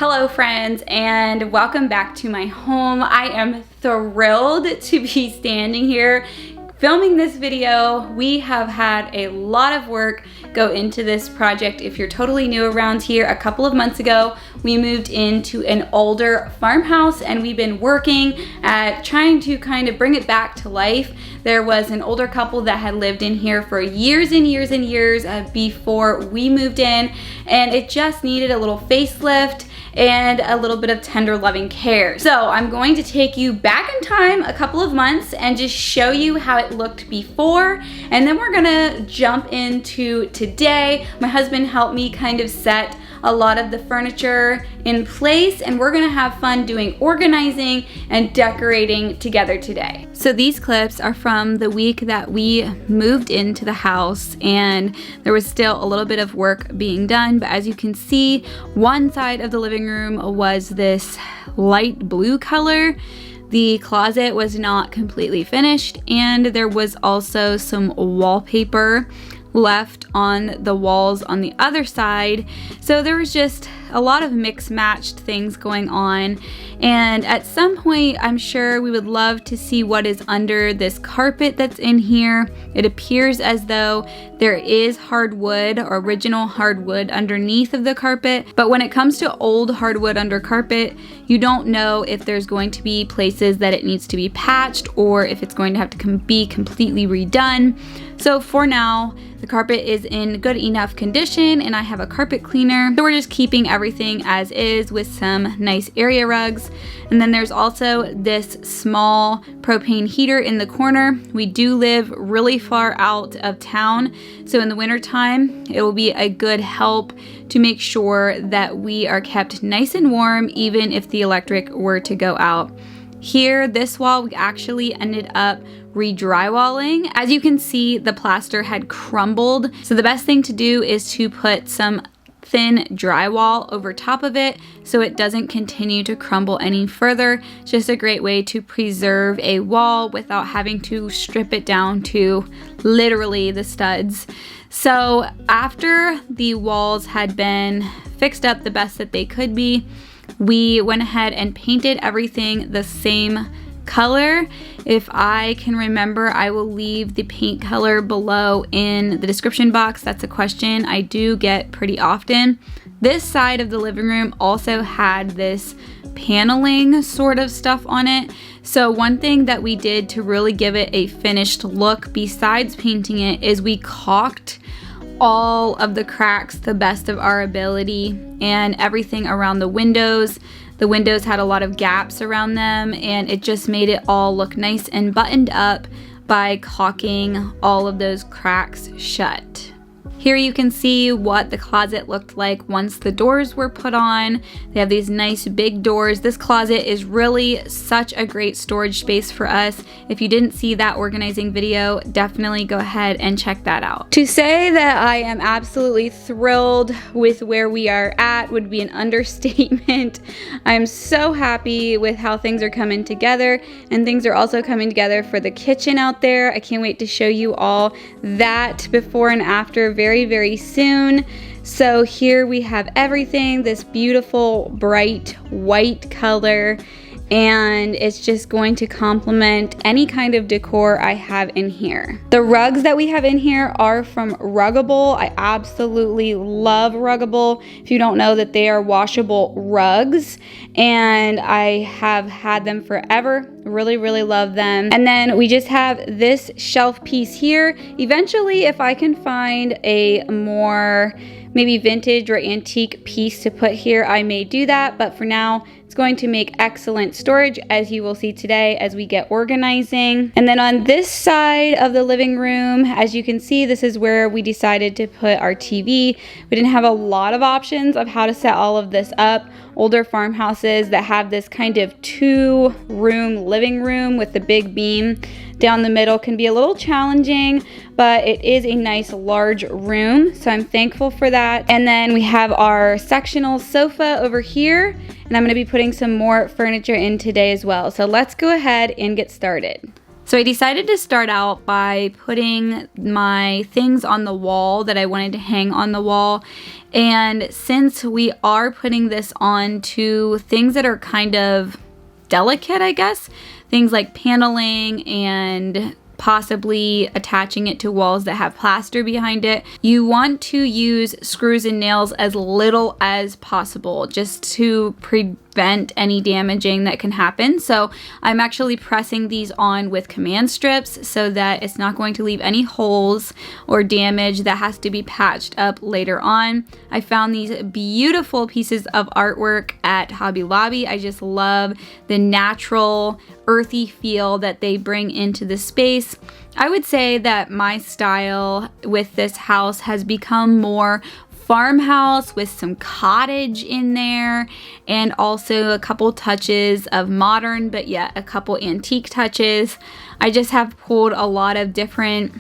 Hello friends, and welcome back to my home. I am thrilled to be standing here filming this video. We have had a lot of work go into this project. If you're totally new around here, a couple of months ago, we moved into an older farmhouse and we've been working at trying to kind of bring it back to life. There was an older couple that had lived in here for years and years and years before we moved in, and it just needed a little facelift and a little bit of tender loving care. So I'm going to take you back in time a couple of months and just show you how it looked before, and then we're gonna jump into today. My husband helped me kind of set a lot of the furniture in place, and we're gonna have fun doing organizing and decorating together today. So these clips are from the week that we moved into the house, and there was still a little bit of work being done, but as you can see, one side of the living room was this light blue color. The closet was not completely finished, and there was also some wallpaper left on the walls on the other side. So there was just a lot of mixed matched things going on, and at some point I'm sure we would love to see what is under this carpet that's in here. It appears as though there is hardwood or original hardwood underneath of the carpet, but when it comes to old hardwood under carpet, you don't know if there's going to be places that it needs to be patched or if it's going to have to be completely redone. So for now, the carpet is in good enough condition and I have a carpet cleaner. So we're just keeping everything as is with some nice area rugs. And then there's also this small propane heater in the corner. We do live really far out of town, so in the wintertime, it will be a good help to make sure that we are kept nice and warm even if the electric were to go out. Here, this wall, we actually ended up re-drywalling. As you can see, the plaster had crumbled. So the best thing to do is to put some thin drywall over top of it so it doesn't continue to crumble any further. It's just a great way to preserve a wall without having to strip it down to literally the studs. So after the walls had been fixed up the best that they could be, we went ahead and painted everything the same color. If I can remember, I will leave the paint color below in the description box. That's a question I do get pretty often. This side of the living room also had this paneling sort of stuff on it. So one thing that we did to really give it a finished look besides painting it is we caulked all of the cracks the best of our ability and everything around the windows. The windows had a lot of gaps around them, and it just made it all look nice and buttoned up by caulking all of those cracks shut. Here you can see what the closet looked like once the doors were put on. They have these nice big doors. This closet is really such a great storage space for us. If you didn't see that organizing video, definitely go ahead and check that out. To say that I am absolutely thrilled with where we are at would be an understatement. I'm so happy with how things are coming together, and things are also coming together for the kitchen out there. I can't wait to show you all that before and after very soon. So here we have everything, this beautiful bright white color, and it's just going to complement any kind of decor I have in here. The rugs that we have in here are from Ruggable. I absolutely love Ruggable. If you don't know, that they are washable rugs, and I have had them forever. Really love them. And then we just have this shelf piece here. Eventually, if I can find a more maybe vintage or antique piece to put here, I may do that, but for now it's going to make excellent storage, as you will see today as we get organizing. And then on this side of the living room, as you can see, this is where we decided to put our TV. We didn't have a lot of options of how to set all of this up. Older farmhouses that have this kind of 2-room living room with the big beam down the middle can be a little challenging, but it is a nice large room, so I'm thankful for that. And then we have our sectional sofa over here, and I'm going to be putting some more furniture in today as well. So let's go ahead and get started. So I decided to start out by putting my things on the wall that I wanted to hang on the wall. And since we are putting this on to things that are kind of delicate, I guess, things like paneling and possibly attaching it to walls that have plaster behind it, you want to use screws and nails as little as possible just to prevent any damaging that can happen. So I'm actually pressing these on with command strips so that it's not going to leave any holes or damage that has to be patched up later on. I found these beautiful pieces of artwork at Hobby Lobby. I just love the natural earthy feel that they bring into the space. I would say that my style with this house has become more farmhouse with some cottage in there, and also a couple touches of modern, but yet a couple antique touches. I just have pulled a lot of different,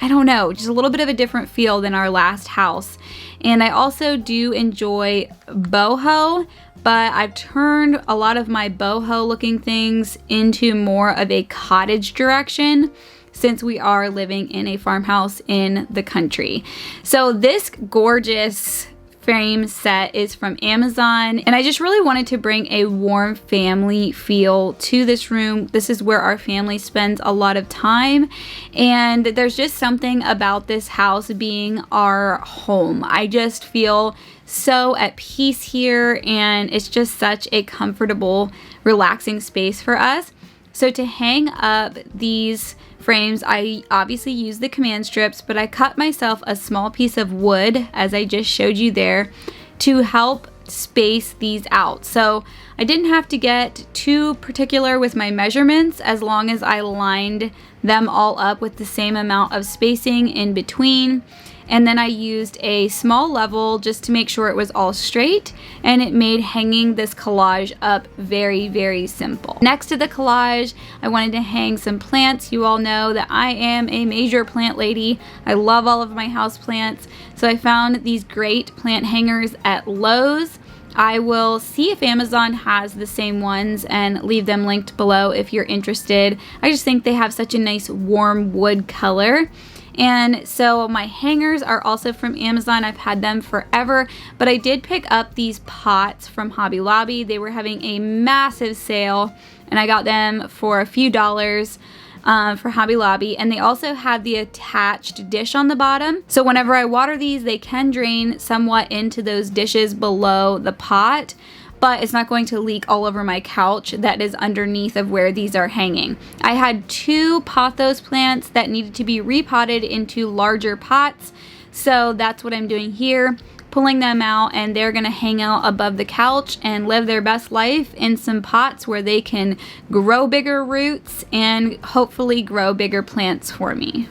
I don't know, just a little bit of a different feel than our last house. And I also do enjoy boho, but I've turned a lot of my boho looking things into more of a cottage direction since we are living in a farmhouse in the country. So this gorgeous frame set is from Amazon, and I just really wanted to bring a warm family feel to this room. This is where our family spends a lot of time, and there's just something about this house being our home. I just feel so at peace here, and it's just such a comfortable, relaxing space for us. So to hang up these frames, I obviously use the command strips, but I cut myself a small piece of wood, as I just showed you there, to help space these out. So I didn't have to get too particular with my measurements as long as I lined them all up with the same amount of spacing in between. And then I used a small level just to make sure it was all straight, and it made hanging this collage up very, very simple. Next to the collage, I wanted to hang some plants. You all know that I am a major plant lady. I love all of my house plants. So I found these great plant hangers at Lowe's. I will see if Amazon has the same ones and leave them linked below if you're interested. I just think they have such a nice warm wood color. And so my hangers are also from Amazon. I've had them forever, but I did pick up these pots from Hobby Lobby. They were having a massive sale, and I got them for a few dollars for Hobby Lobby. And they also had the attached dish on the bottom. So whenever I water these, they can drain somewhat into those dishes below the pot, but it's not going to leak all over my couch that is underneath of where these are hanging. I had 2 pothos plants that needed to be repotted into larger pots, so that's what I'm doing here, pulling them out, and they're gonna hang out above the couch and live their best life in some pots where they can grow bigger roots and hopefully grow bigger plants for me.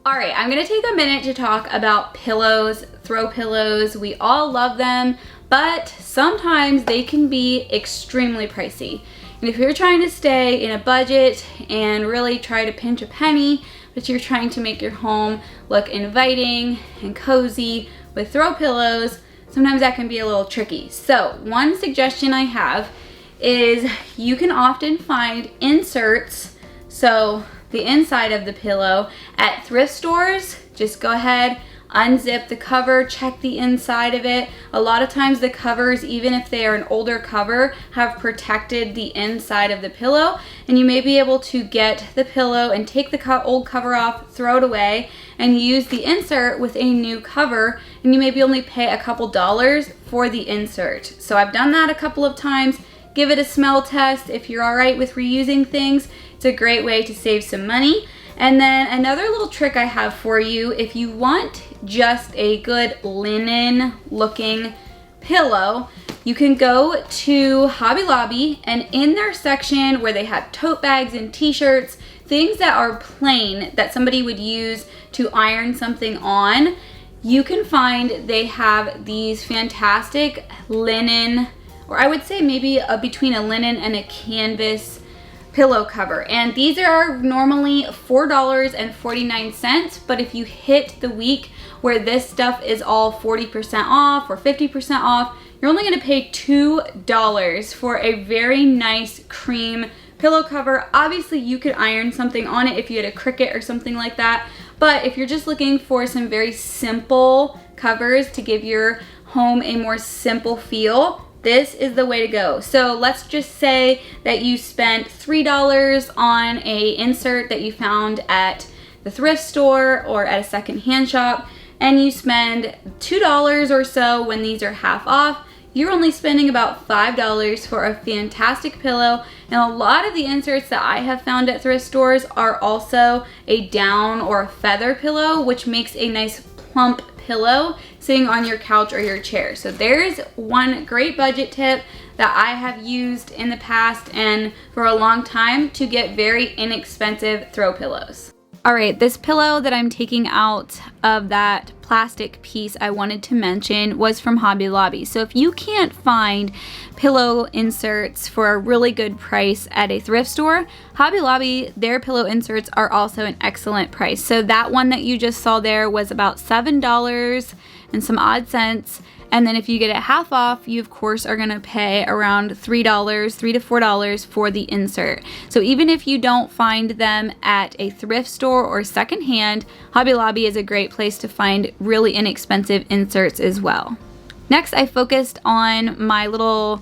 All right, I'm gonna take a minute to talk about pillows, throw pillows. We all love them, but sometimes they can be extremely pricey. And if you're trying to stay in a budget and really try to pinch a penny, but you're trying to make your home look inviting and cozy with throw pillows, sometimes that can be a little tricky. So one suggestion I have is you can often find inserts, so the inside of the pillow at thrift stores. Just go ahead, unzip the cover, check the inside of it. A lot of times the covers, even if they are an older cover, have protected the inside of the pillow, and you may be able to get the pillow and take the old cover off, throw it away, and use the insert with a new cover, and you maybe only pay a couple dollars for the insert. So I've done that a couple of times. Give it a smell test. If you're all right with reusing things, it's a great way to save some money. And then another little trick I have for you, if you want just a good linen looking pillow, you can go to Hobby Lobby, and in their section where they have tote bags and t-shirts, things that are plain that somebody would use to iron something on, you can find they have these fantastic linen, or I would say maybe between a linen and a canvas pillow cover, and these are normally $4.49, but if you hit the week where this stuff is all 40% off or 50% off, you're only gonna pay $2 for a very nice cream pillow cover. Obviously you could iron something on it if you had a Cricut or something like that, but if you're just looking for some very simple covers to give your home a more simple feel, this is the way to go. So let's just say that you spent $3 on a insert that you found at the thrift store or at a secondhand shop, and you spend $2 or so when these are half off. You're only spending about $5 for a fantastic pillow. And a lot of the inserts that I have found at thrift stores are also a down or a feather pillow, which makes a nice plump pillow sitting on your couch or your chair. So there's one great budget tip that I have used in the past and for a long time to get very inexpensive throw pillows. All right, this pillow that I'm taking out of that plastic piece I wanted to mention was from Hobby Lobby. So if you can't find pillow inserts for a really good price at a thrift store, Hobby Lobby, their pillow inserts are also an excellent price. So that one that you just saw there was about $7 and some odd cents. And then if you get it half off, you of course are gonna pay around $3 to $4 for the insert. So even if you don't find them at a thrift store or secondhand, Hobby Lobby is a great place to find really inexpensive inserts as well. Next, I focused on my little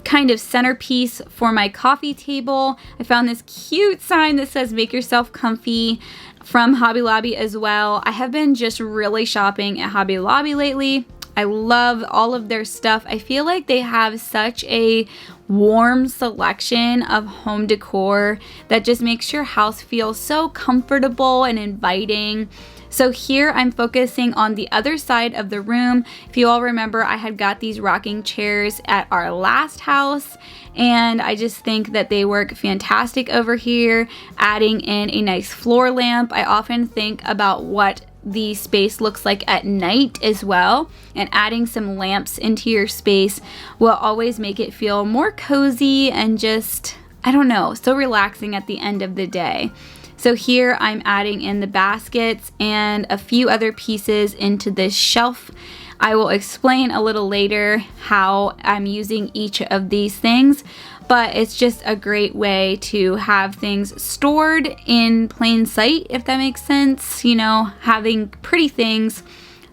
kind of centerpiece for my coffee table. I found this cute sign that says "Make yourself comfy" from Hobby Lobby as well. I have been just really shopping at Hobby Lobby lately. I love all of their stuff. I feel like they have such a warm selection of home decor that just makes your house feel so comfortable and inviting. So here I'm focusing on the other side of the room. If you all remember, I had got these rocking chairs at our last house, and I just think that they work fantastic over here, adding in a nice floor lamp. I often think about what the space looks like at night as well, and adding some lamps into your space will always make it feel more cozy and just, I don't know, so relaxing at the end of the day. So here I'm adding in the baskets and a few other pieces into this shelf. I will explain a little later how I'm using each of these things, but it's just a great way to have things stored in plain sight, if that makes sense. You know, having pretty things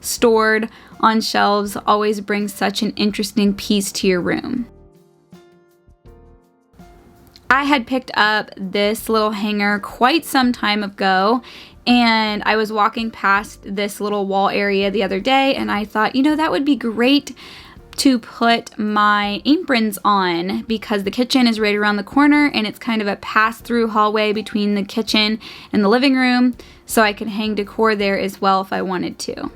stored on shelves always brings such an interesting piece to your room. I had picked up this little hanger quite some time ago, and I was walking past this little wall area the other day, and I thought, you know, that would be great to put my aprons on because the kitchen is right around the corner and it's kind of a pass-through hallway between the kitchen and the living room, so I could hang decor there as well if I wanted to.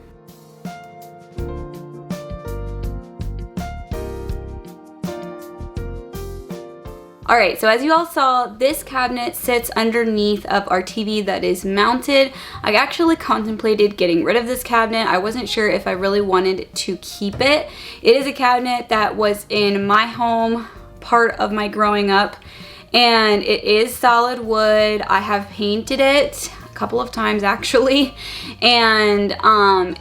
Alright, so as you all saw, this cabinet sits underneath of our TV that is mounted. I actually contemplated getting rid of this cabinet. I wasn't sure if I really wanted to keep it. It is a cabinet that was in my home part of my growing up, and it is solid wood. I have painted it a couple of times actually, and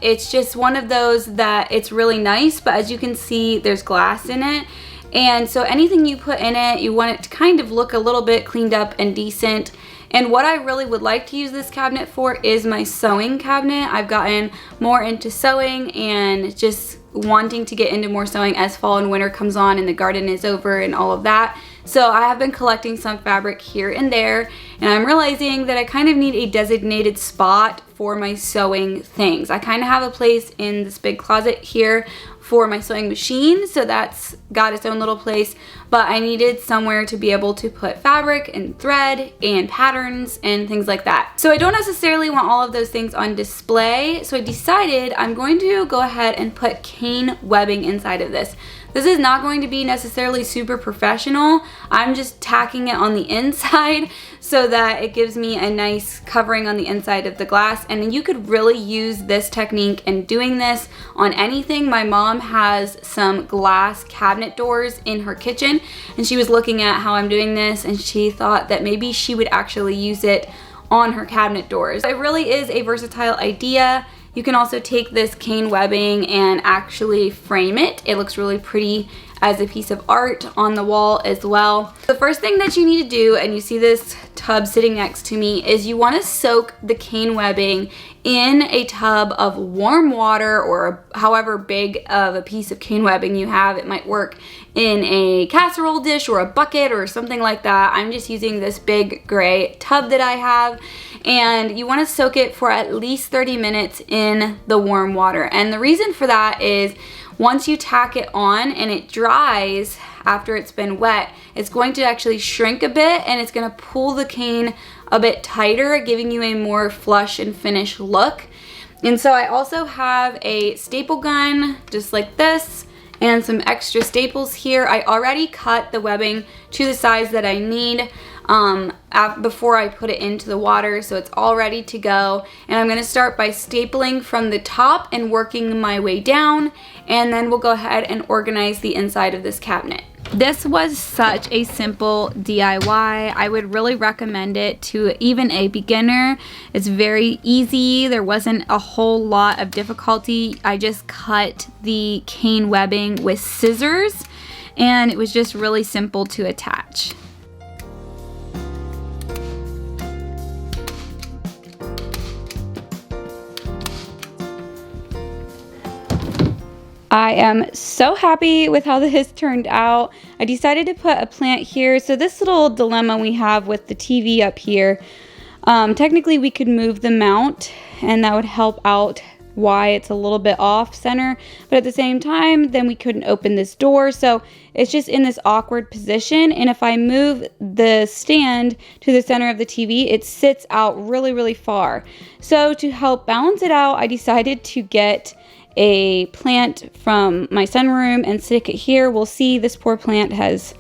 it's just one of those that it's really nice, but as you can see, there's glass in it. And so anything you put in it, you want it to kind of look a little bit cleaned up and decent. And what I really would like to use this cabinet for is my sewing cabinet. I've gotten more into sewing and just wanting to get into more sewing as fall and winter comes on and the garden is over and all of that. So I have been collecting some fabric here and there, and I'm realizing that I kind of need a designated spot for my sewing things. I kind of have a place in this big closet here for my sewing machine, so that's got its own little place, but I needed somewhere to be able to put fabric and thread and patterns and things like that. So I don't necessarily want all of those things on display, so I decided I'm going to go ahead and put cane webbing inside of this. This is not going to be necessarily super professional. I'm just tacking it on the inside so that it gives me a nice covering on the inside of the glass. And you could really use this technique and doing this on anything. My mom has some glass cabinet doors in her kitchen, and she was looking at how I'm doing this, and she thought that maybe she would actually use it on her cabinet doors. It really is a versatile idea. You can also take this cane webbing and actually frame it. It looks really pretty as a piece of art on the wall as well. The first thing that you need to do, and you see this tub sitting next to me, is you want to soak the cane webbing in a tub of warm water, or however big of a piece of cane webbing you have. It might work in a casserole dish or a bucket or something like that. I'm just using this big gray tub that I have. And you want to soak it for at least 30 minutes in the warm water. And the reason for that is once you tack it on and it dries after it's been wet, it's going to actually shrink a bit, and it's going to pull the cane a bit tighter, giving you a more flush and finished look. And so I also have a staple gun just like this and some extra staples here. I already cut the webbing to the size that I need before I put it into the water, so it's all ready to go. And I'm going to start by stapling from the top and working my way down, and then we'll go ahead and organize the inside of this cabinet. This was such a simple DIY. I would really recommend it to even a beginner. It's very easy. There wasn't a whole lot of difficulty. I just cut the cane webbing with scissors, and it was just really simple to attach. I am so happy with how this turned out. I decided to put a plant here. So this little dilemma we have with the TV up here, technically we could move the mount and that would help out why it's a little bit off center, but at the same time then we couldn't open this door, so it's just in this awkward position. And if I move the stand to the center of the TV, it sits out really far. So to help balance it out, I decided to get a plant from my sunroom and stick it here. We'll see. This poor plant has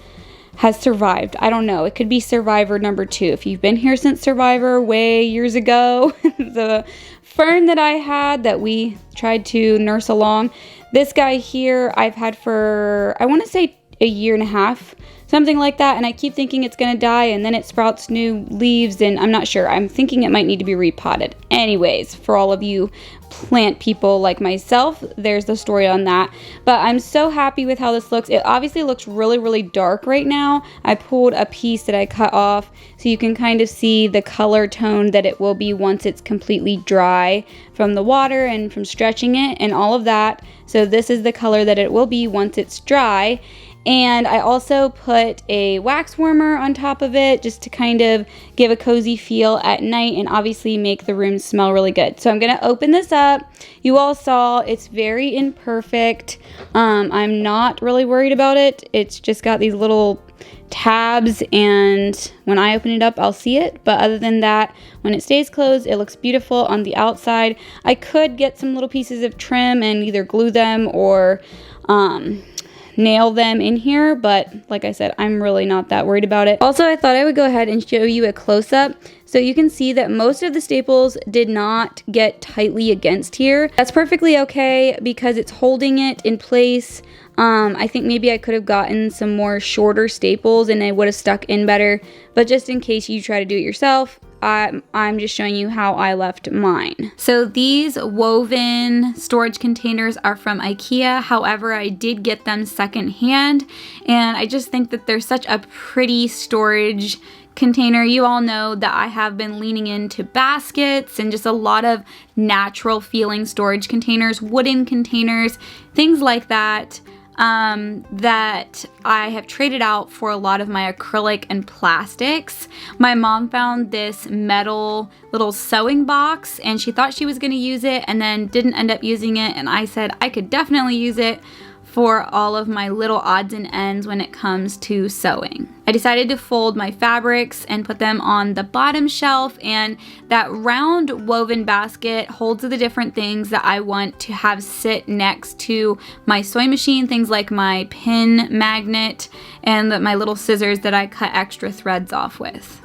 survived. I don't know. It could be survivor number 2. If you've been here since survivor way years ago, the fern that I had that we tried to nurse along, this guy here I've had for, I want to say, a year and a half, something like that, and I keep thinking it's gonna die, and then it sprouts new leaves, and I'm not sure. I'm thinking it might need to be repotted. Anyways, for all of you plant people like myself, there's the story on that. But I'm so happy with how this looks. It obviously looks really dark right now. I pulled a piece that I cut off so you can kind of see the color tone that it will be once it's completely dry from the water and from stretching it and all of that. So this is the color that it will be once it's dry. And I also put a wax warmer on top of it just to kind of give a cozy feel at night and obviously make the room smell really good. So I'm going to open this up. You all saw it's very imperfect. I'm not really worried about it. It's just got these little tabs, and when I open it up I'll see it, but other than that, when it stays closed, it looks beautiful on the outside. I could get some little pieces of trim and either glue them or nail them in here, but like I said, I'm really not that worried about it. Also, I thought I would go ahead and show you a close-up so you can see that most of the staples did not get tightly against here. That's perfectly okay because it's holding it in place. I think maybe I could have gotten some more shorter staples and it would have stuck in better, but just in case you try to do it yourself, I'm just showing you how I left mine. So these woven storage containers are from IKEA. However, I did get them secondhand, and I just think that they're such a pretty storage container. You all know that I have been leaning into baskets and just a lot of natural feeling storage containers, wooden containers, things like that. That I have traded out for a lot of my acrylic and plastics. My mom found this metal little sewing box and she thought she was going to use it and then didn't end up using it, and I said I could definitely use it for all of my little odds and ends when it comes to sewing. I decided to fold my fabrics and put them on the bottom shelf, and that round woven basket holds the different things that I want to have sit next to my sewing machine, things like my pin magnet and my little scissors that I cut extra threads off with.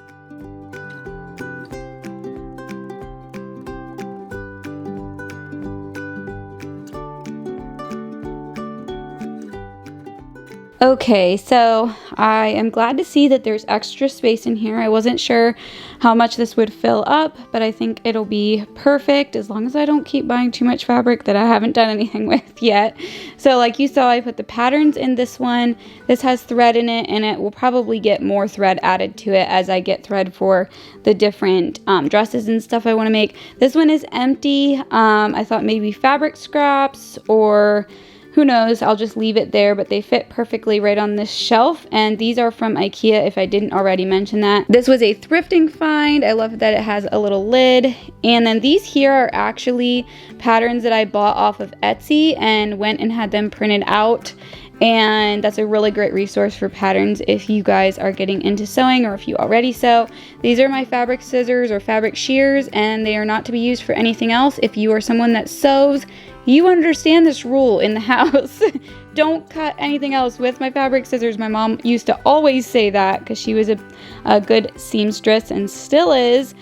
Okay, so I am glad to see that there's extra space in here. I wasn't sure how much this would fill up, but I think it'll be perfect as long as I don't keep buying too much fabric that I haven't done anything with yet. So like you saw, I put the patterns in this one. This has thread in it, and it will probably get more thread added to it as I get thread for the different dresses and stuff I want to make. This one is empty. I thought maybe fabric scraps, or who knows, I'll just leave it there, but they fit perfectly right on this shelf, and these are from IKEA if I didn't already mention that. This was a thrifting find. I love that it has a little lid, and then these here are actually patterns that I bought off of Etsy and went and had them printed out, and that's a really great resource for patterns if you guys are getting into sewing or if you already sew. These are my fabric scissors or fabric shears, and they are not to be used for anything else. If you are someone that sews, you understand this rule in the house. Don't cut anything else with my fabric scissors. My mom used to always say that because she was a good seamstress and still is.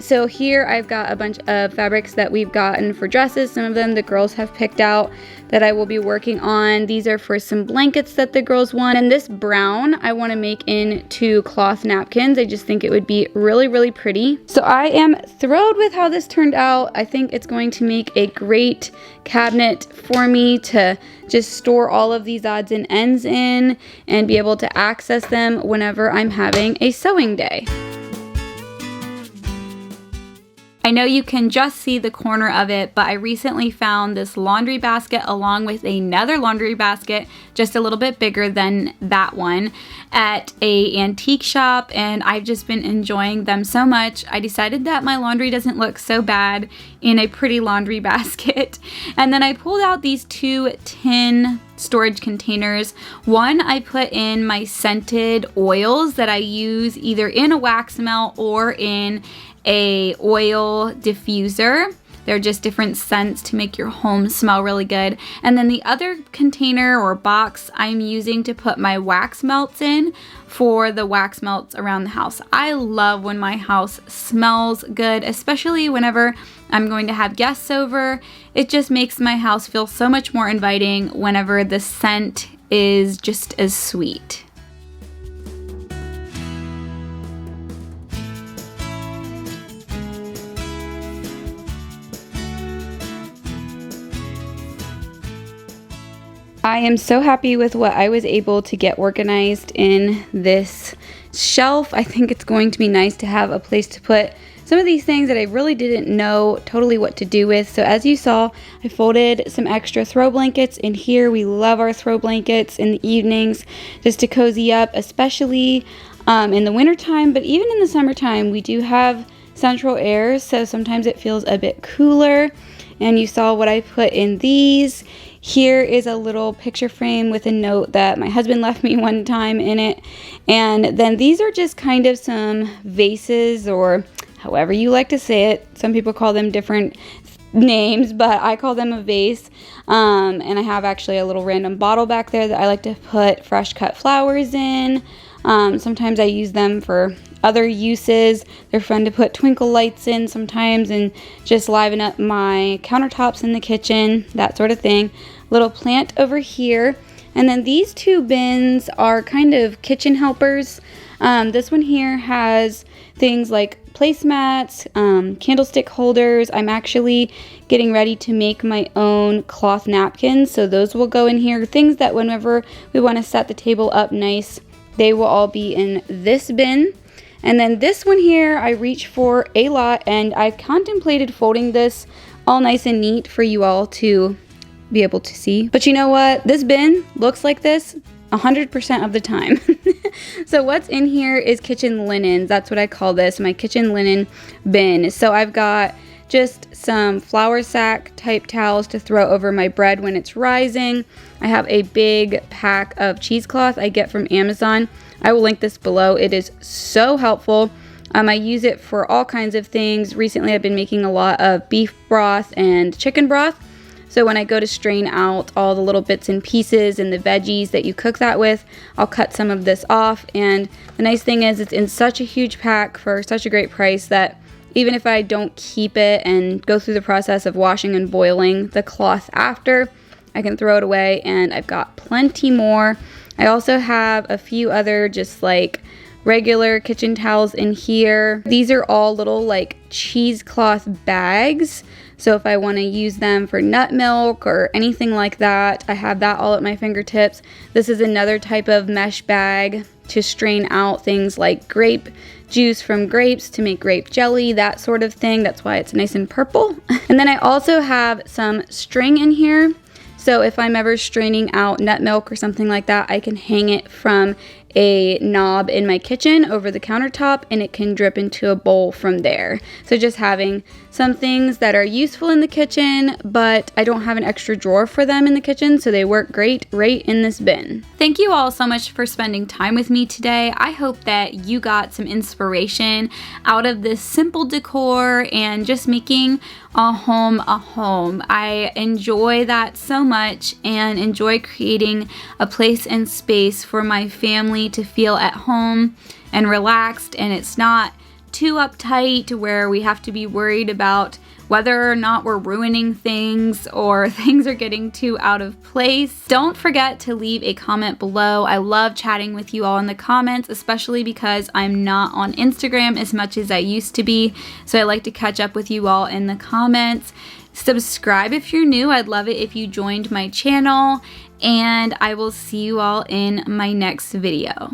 So here I've got a bunch of fabrics that we've gotten for dresses. Some of them the girls have picked out that I will be working on. These are for some blankets that the girls want. And this brown I want to make into cloth napkins. I just think it would be really, really pretty. So I am thrilled with how this turned out. I think it's going to make a great cabinet for me to just store all of these odds and ends in and be able to access them whenever I'm having a sewing day. I know you can just see the corner of it, but I recently found this laundry basket along with another laundry basket, just a little bit bigger than that one, at a antique shop, and I've just been enjoying them so much. I decided that my laundry doesn't look so bad in a pretty laundry basket. And then I pulled out these two tin storage containers. One I put in my scented oils that I use either in a wax melt or in a oil diffuser. They're just different scents to make your home smell really good. And then the other container or box I'm using to put my wax melts in for the wax melts around the house. I love when my house smells good, especially whenever I'm going to have guests over. It just makes my house feel so much more inviting whenever the scent is just as sweet. I am so happy with what I was able to get organized in this shelf. I think it's going to be nice to have a place to put some of these things that I really didn't know totally what to do with. So as you saw, I folded some extra throw blankets in here. We love our throw blankets in the evenings just to cozy up, especially in the wintertime, but even in the summertime, we do have central air, so sometimes it feels a bit cooler. And you saw what I put in these. Here is a little picture frame with a note that my husband left me one time in it. And then these are just kind of some vases, or however you like to say it. Some people call them different names, but I call them a vase. And I have actually a little random bottle back there that I like to put fresh cut flowers in. Sometimes I use them for other uses. They're fun to put twinkle lights in sometimes and just liven up my countertops in the kitchen, that sort of thing. Little plant over here. And then these two bins are kind of kitchen helpers. This one here has things like placemats, candlestick holders. I'm actually getting ready to make my own cloth napkins, so those will go in here. Things that whenever we want to set the table up nice, they will all be in this bin. And then this one here, I reach for a lot, and I've contemplated folding this all nice and neat for you all to be able to see. But you know what? This bin looks like this 100% of the time. So what's in here is kitchen linens. That's what I call this, my kitchen linen bin. So I've got just some flour sack type towels to throw over my bread when it's rising. I have a big pack of cheesecloth I get from Amazon. I will link this below. It is so helpful. I use it for all kinds of things. Recently I've been making a lot of beef broth and chicken broth. So when I go to strain out all the little bits and pieces and the veggies that you cook that with, I'll cut some of this off. And the nice thing is it's in such a huge pack for such a great price that even if I don't keep it and go through the process of washing and boiling the cloth after, I can throw it away, and I've got plenty more. I also have a few other just like regular kitchen towels in here. These are all little like cheesecloth bags. So if I want to use them for nut milk or anything like that, I have that all at my fingertips. This is another type of mesh bag to strain out things like grape juice from grapes to make grape jelly, that sort of thing. That's why it's nice and purple. And then I also have some string in here. So if I'm ever straining out nut milk or something like that, I can hang it from a knob in my kitchen over the countertop, and it can drip into a bowl from there. So just having some things that are useful in the kitchen, but I don't have an extra drawer for them in the kitchen, so they work great right in this bin. Thank you all so much for spending time with me today. I hope that you got some inspiration out of this simple decor and just making a home a home. I enjoy that so much and enjoy creating a place and space for my family to feel at home and relaxed, and it's not too uptight where we have to be worried about whether or not we're ruining things or things are getting too out of place. Don't forget to leave a comment below. I love chatting with you all in the comments, especially because I'm not on Instagram as much as I used to be. So I like to catch up with you all in the comments. Subscribe if you're new. I'd love it if you joined my channel, and I will see you all in my next video.